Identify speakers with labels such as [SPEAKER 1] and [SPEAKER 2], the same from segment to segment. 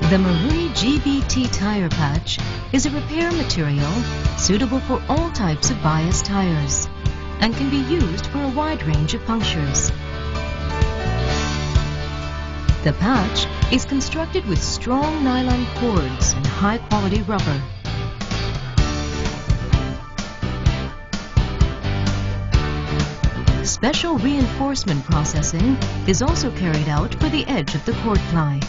[SPEAKER 1] The Maruni GBT tire patch is a repair material suitable for all types of bias tires and can be used for a wide range of punctures. The patch is constructed with strong nylon cords and high-quality rubber. Special reinforcement processing is also carried out for the edge of the cord ply.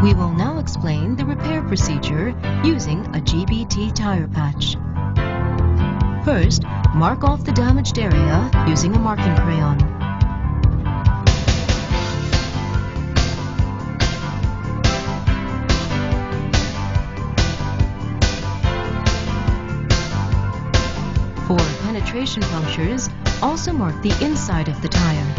[SPEAKER 1] We will now explain the repair procedure using a GBT tire patch. First, mark off the damaged area using a marking crayon. For penetration punctures, also mark the inside of the tire.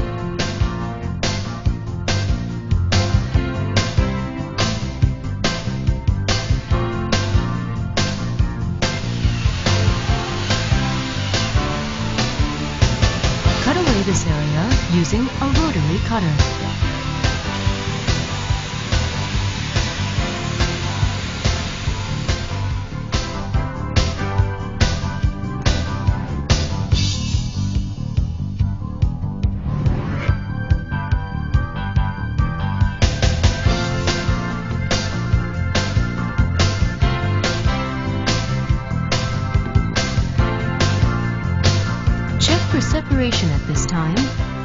[SPEAKER 1] Cut away this area using a rotary cutter. For separation at this time,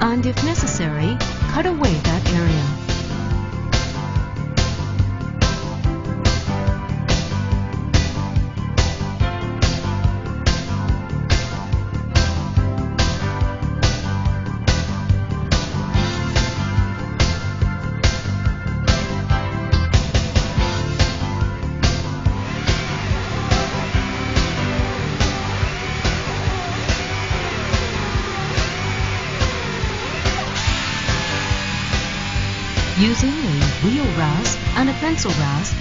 [SPEAKER 1] and if necessary, cut away that area. Using a wheel rasp and a pencil rasp,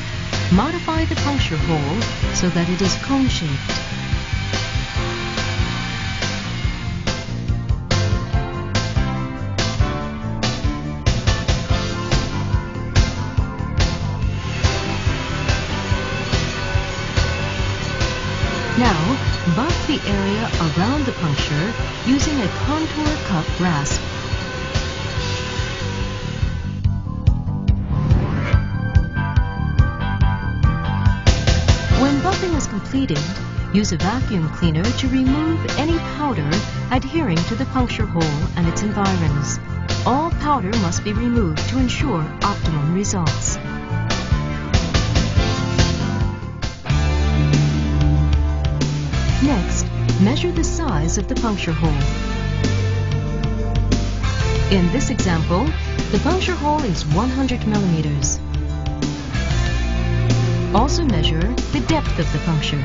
[SPEAKER 1] modify the puncture hole so that it is cone-shaped. Now, buff the area around the puncture using a contour cup rasp. When buffing is completed, use a vacuum cleaner to remove any powder adhering to the puncture hole and its environs. All powder must be removed to ensure optimum results. Next, measure the size of the puncture hole. In this example, the puncture hole is 100 millimeters. Also measure the depth of the puncture.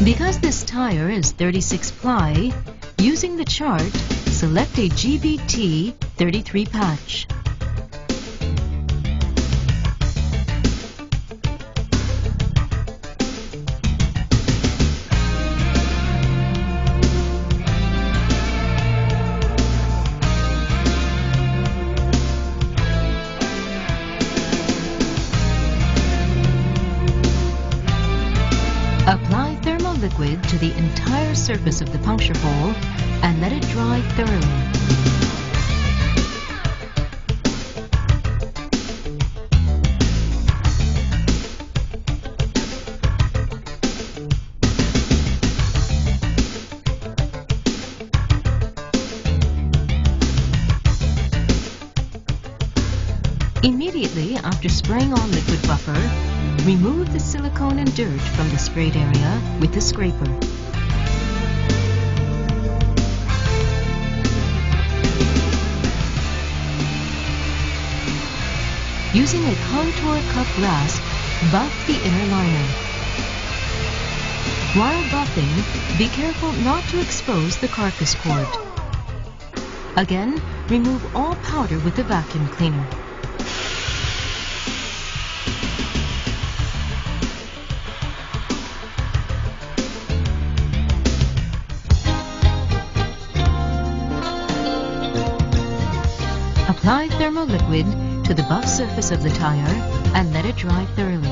[SPEAKER 1] Because this tire is 36 ply, using the chart, select a GBT 33 patch. Apply thermal liquid to the entire surface of the puncture hole and let it dry thoroughly. Immediately after spraying on liquid buffer, remove the silicone and dirt from the sprayed area with the scraper. Using a contour cup rasp, buff the inner liner. While buffing, be careful not to expose the carcass cord. Again, remove all powder with the vacuum cleaner. Apply thermal liquid to the buff surface of the tire and let it dry thoroughly.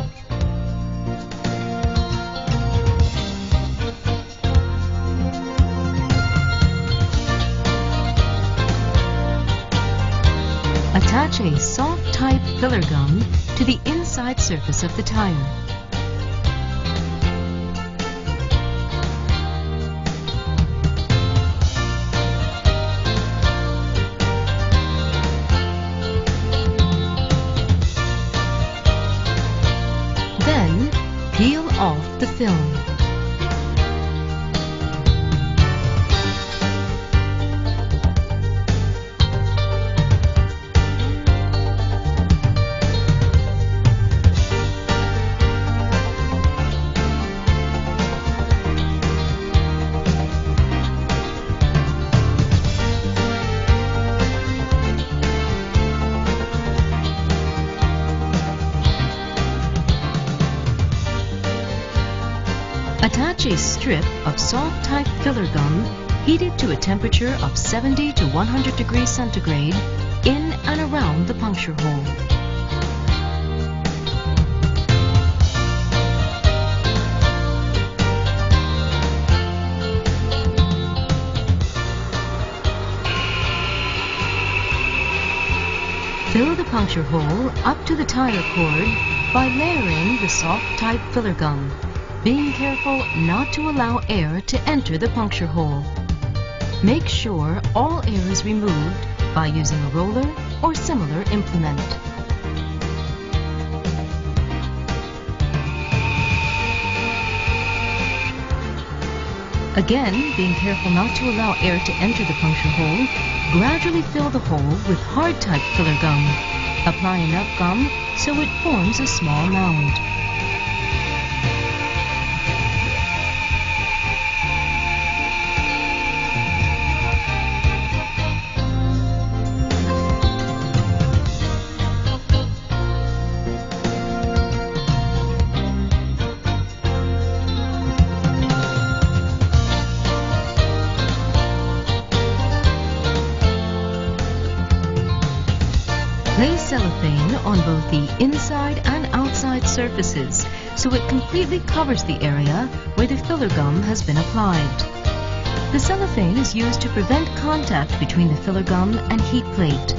[SPEAKER 1] Attach a soft type filler gum to the inside surface of the tire. Then peel off the film. Attach a strip of soft type filler gum heated to a temperature of 70 to 100 degrees centigrade in and around the puncture hole. Fill the puncture hole up to the tire cord by layering the soft type filler gum, being careful not to allow air to enter the puncture hole. Make sure all air is removed by using a roller or similar implement. Again, being careful not to allow air to enter the puncture hole, gradually fill the hole with hard type filler gum. Apply enough gum so it forms a small mound. Place cellophane on both the inside and outside surfaces so it completely covers the area where the filler gum has been applied. The cellophane is used to prevent contact between the filler gum and heat plate.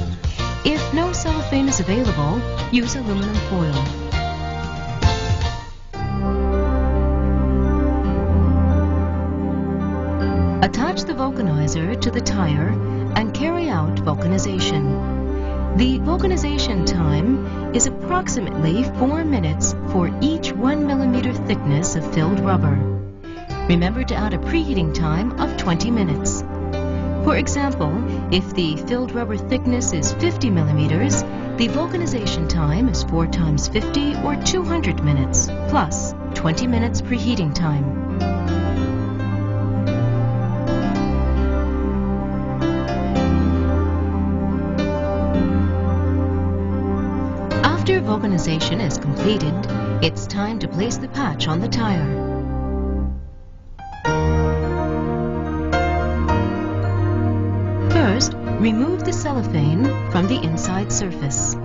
[SPEAKER 1] If no cellophane is available, use aluminum foil. Attach the vulcanizer to the tire and carry out vulcanization. The vulcanization time is approximately 4 minutes for each 1 millimeter thickness of filled rubber. Remember to add a preheating time of 20 minutes. For example, if the filled rubber thickness is 50 millimeters, the vulcanization time is 4 times 50 or 200 minutes, plus 20 minutes preheating time. After vulcanization is completed, it's time to place the patch on the tire. First, remove the cellophane from the inside surface.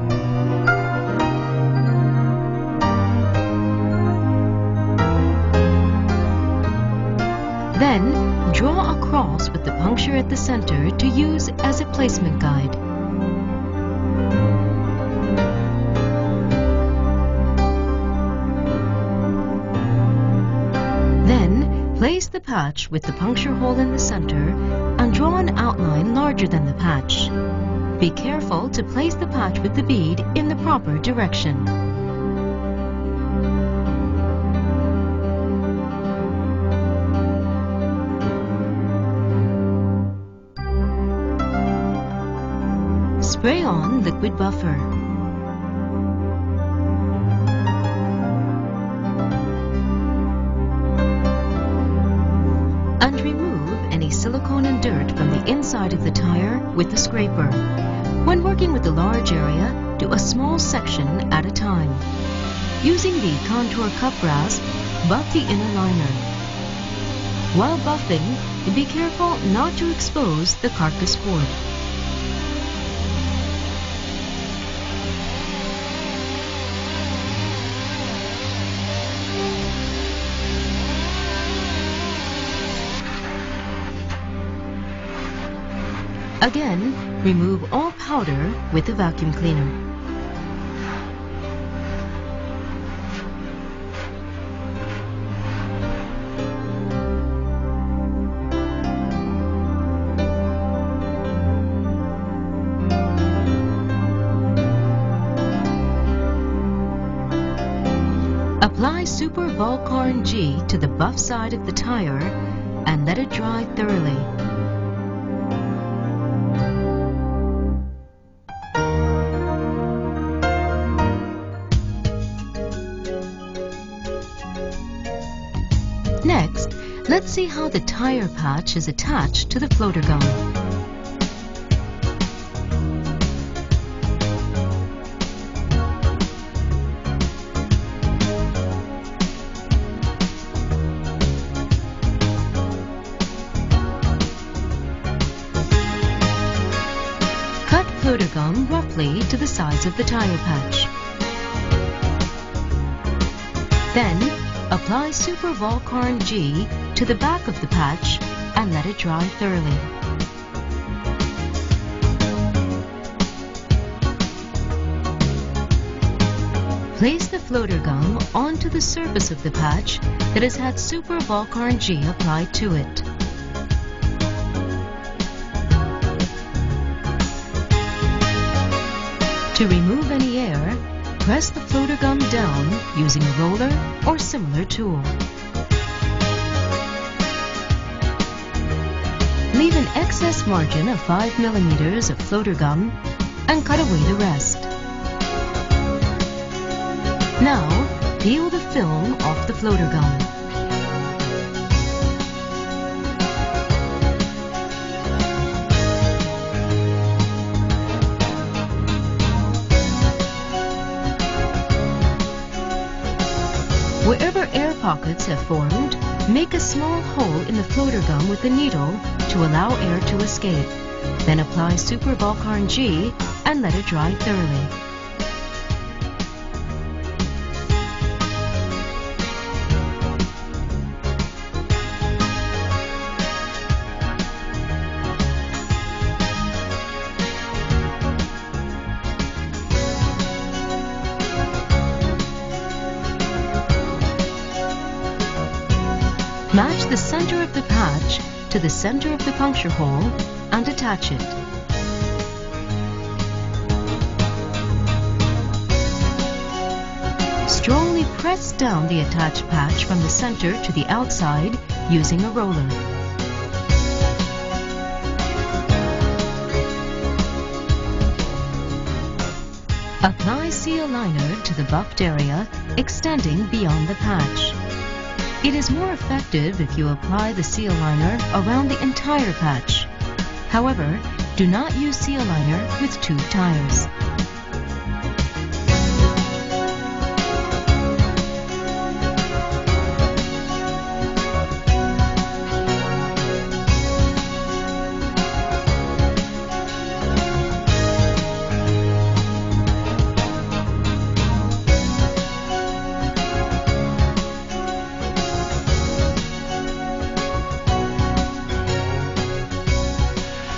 [SPEAKER 1] Then, draw a cross with the puncture at the center to use as a placement guide. Place the patch with the puncture hole in the center and draw an outline larger than the patch. Be careful to place the patch with the bead in the proper direction. Spray on liquid buffer. And remove any silicone and dirt from the inside of the tire with the scraper. When working with the large area, do a small section at a time. Using the contour cup grasp, buff the inner liner. While buffing, be careful not to expose the carcass cord. Again, remove all powder with the vacuum cleaner. Apply Super Volcarn G to the buff side of the tire and let it dry thoroughly. Next, let's see how the tire patch is attached to the floater gum. Floater gum roughly to the size of the tire patch. Then, apply Super Volcarn G to the back of the patch and let it dry thoroughly. Place the floater gum onto the surface of the patch that has had Super Volcarn G applied to it. To remove any air, press the floater gum down using a roller or similar tool. Leave an excess margin of 5 mm of floater gum and cut away the rest. Now, peel the film off the floater gum. Wherever air pockets have formed, make a small hole in the floater gum with a needle to allow air to escape. Then apply Super Volcarn G and let it dry thoroughly. Match the center of the patch to the center of the puncture hole and attach it. Strongly press down the attached patch from the center to the outside using a roller. Apply seal liner to the buffed area, extending beyond the patch. It is more effective if you apply the seal liner around the entire patch. However, do not use seal liner with tube tires.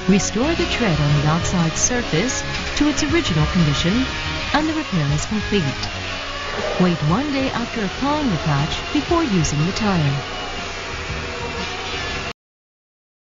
[SPEAKER 1] Restore the tread on the outside surface to its original condition and the repair is complete. Wait 1 day after applying the patch before using the tire.